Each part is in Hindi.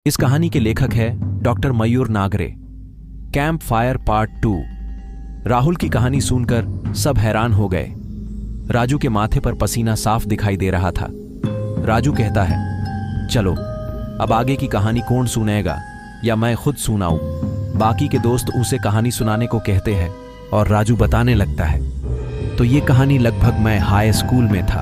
इस कहानी के लेखक है डॉक्टर मयूर Nagare. Camp fire part 2। Rahul की कहानी सुनकर सब हैरान हो गए। राजू के माथे पर पसीना साफ दिखाई दे रहा था। राजू कहता है, चलो अब आगे की कहानी कौन सुनाएगा, या मैं खुद सुनाऊं। बाकी के दोस्त उसे कहानी सुनाने को कहते हैं और राजू बताने लगता है। तो ये कहानी लगभग मैं हाई स्कूल में था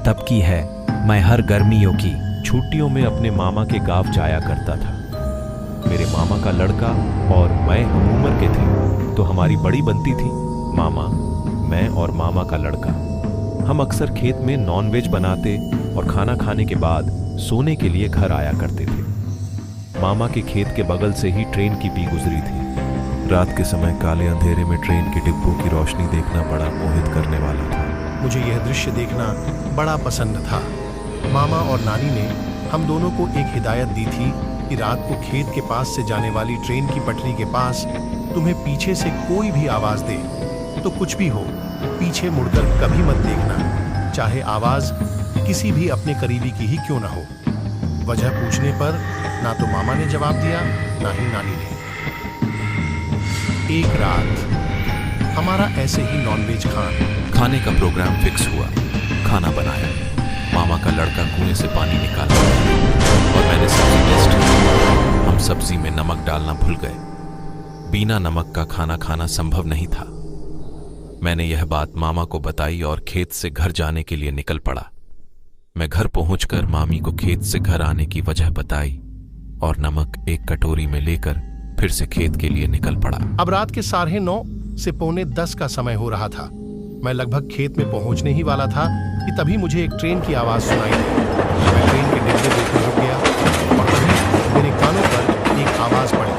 तब की है। मैं हर गर्मियों की छुट्टियों में अपने मामा के गांव जाया करता था। मेरे मामा का लड़का और मैं हम उम्र के थे, तो हमारी बड़ी बनती थी। मामा, मैं और मामा का लड़का हम अक्सर खेत में नॉनवेज बनाते और खाना खाने के बाद सोने के लिए घर आया करते थे। मामा के खेत के बगल से ही ट्रेन की पी गुजरी थी। रात के समय काले अंधेरे में ट्रेन के डिब्बों की रोशनी देखना बड़ा मोहित करने वाला था। मुझे यह दृश्य देखना बड़ा पसंद था। मामा और नानी ने हम दोनों को एक हिदायत दी थी कि रात को खेत के पास से जाने वाली ट्रेन की पटरी के पास तुम्हें पीछे से कोई भी आवाज दे तो कुछ भी हो, पीछे मुड़कर कभी मत देखना, चाहे आवाज किसी भी अपने करीबी की ही क्यों ना हो। वजह पूछने पर ना तो मामा ने जवाब दिया, ना ही नानी ने। एक रात हमारा ऐसे ही नॉनवेज खाने का प्रोग्राम फिक्स हुआ। खाना बनाया, मामा का लड़का कुएं से पानी निकाला और मैंने सब्जी टेस्ट की। हम सब्जी में नमक डालना भूल गए। बिना नमक का खाना खाना संभव नहीं था। मैंने यह बात मामा को बताई और खेत से घर जाने के लिए निकल पड़ा। मैं घर पहुंचकर मामी को खेत से घर आने की वजह बताई और नमक एक कटोरी में लेकर फिर से खेत के लिए निकल पड़ा। अब रात के 9:30 से 9:45 का समय हो रहा था। मैं लगभग खेत में पहुंचने ही वाला था कि तभी मुझे एक ट्रेन की आवाज सुनाई दी। मैं ट्रेन के डिब्बे देखने रुक गया और तभी मेरे कानों पर एक आवाज पड़ी,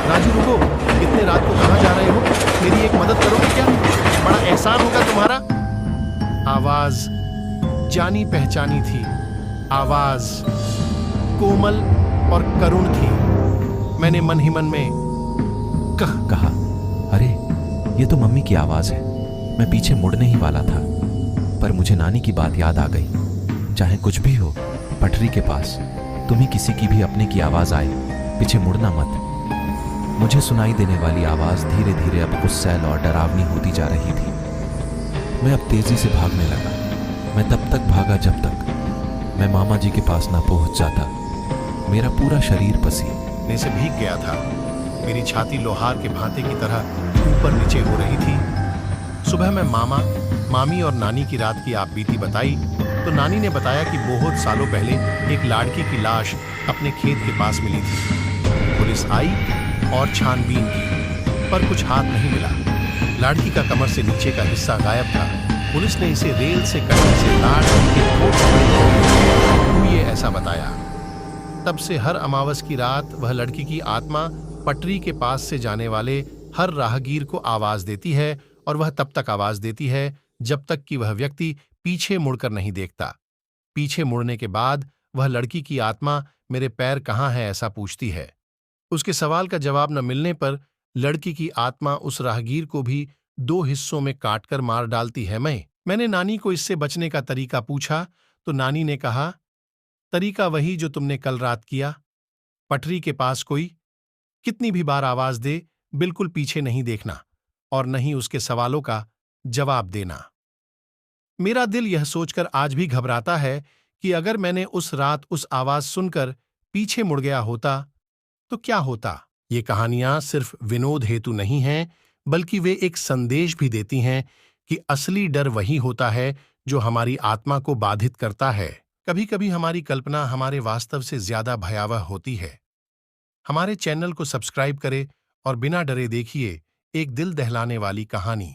राजू रुको, इतने रात को कहाँ जा रहे हो? मेरी एक मदद करोगे क्या? बड़ा एहसान होगा तुम्हारा। आवाज जानी पहचानी थी। आवाज कोमल और करुण थी। मैंने मन ही मन में कहा, अरे ये तो मम्मी की आवाज है। मैं पीछे मुड़ने ही वाला था, पर मुझे नानी की बात याद आ गई। चाहे कुछ भी हो, पटरी के पास तुम्हें किसी की भी अपने की आवाज आए, पीछे मुड़ना मत। मुझे सुनाई देने वाली आवाज धीरे धीरे अब गुस्सैल और डरावनी होती जा रही थी। मैं अब तेजी से भागने लगा। मैं तब तक भागा जब तक मैं मामा जी के पास ना पहुंच जाता। मेरा पूरा शरीर पसीने से भीग गया था। मेरी छाती लोहार के भांते की तरह ऊपर नीचे हो रही थी। सुबह मैं मामा, मामी और नानी की रात की आपबीती बताई तो नानी ने बताया कि बहुत सालों पहले एक लाड़की की लाश अपने खेत के पास मिली थी। पुलिस आई और छानबीन की, पर कुछ हाथ नहीं मिला। लाड़की का कमर से नीचे का हिस्सा गायब था। पुलिस ने इसे रेल से कटने से लाड़ के ऐसा बताया। तब से हर अमावस की रात वह लड़की की आत्मा पटरी के पास से जाने वाले हर राहगीर को आवाज देती है, और वह तब तक आवाज देती है जब तक कि वह व्यक्ति पीछे मुड़कर नहीं देखता। पीछे मुड़ने के बाद वह लड़की की आत्मा मेरे पैर कहाँ हैं ऐसा पूछती है। उसके सवाल का जवाब न मिलने पर लड़की की आत्मा उस राहगीर को भी 2 हिस्सों में काटकर मार डालती है। मैंने नानी को इससे बचने का तरीका पूछा तो नानी ने कहा, तरीका वही जो तुमने कल रात किया। पटरी के पास कोई कितनी भी बार आवाज दे, बिल्कुल पीछे नहीं देखना और नहीं उसके सवालों का जवाब देना। मेरा दिल यह सोचकर आज भी घबराता है कि अगर मैंने उस रात उस आवाज सुनकर पीछे मुड़ गया होता तो क्या होता। ये कहानियां सिर्फ विनोद हेतु नहीं हैं, बल्कि वे एक संदेश भी देती हैं कि असली डर वही होता है जो हमारी आत्मा को बाधित करता है। कभी कभी हमारी कल्पना हमारे वास्तव से ज्यादा भयावह होती है। हमारे चैनल को सब्सक्राइब करें और बिना डरे देखिए एक दिल दहलाने वाली कहानी।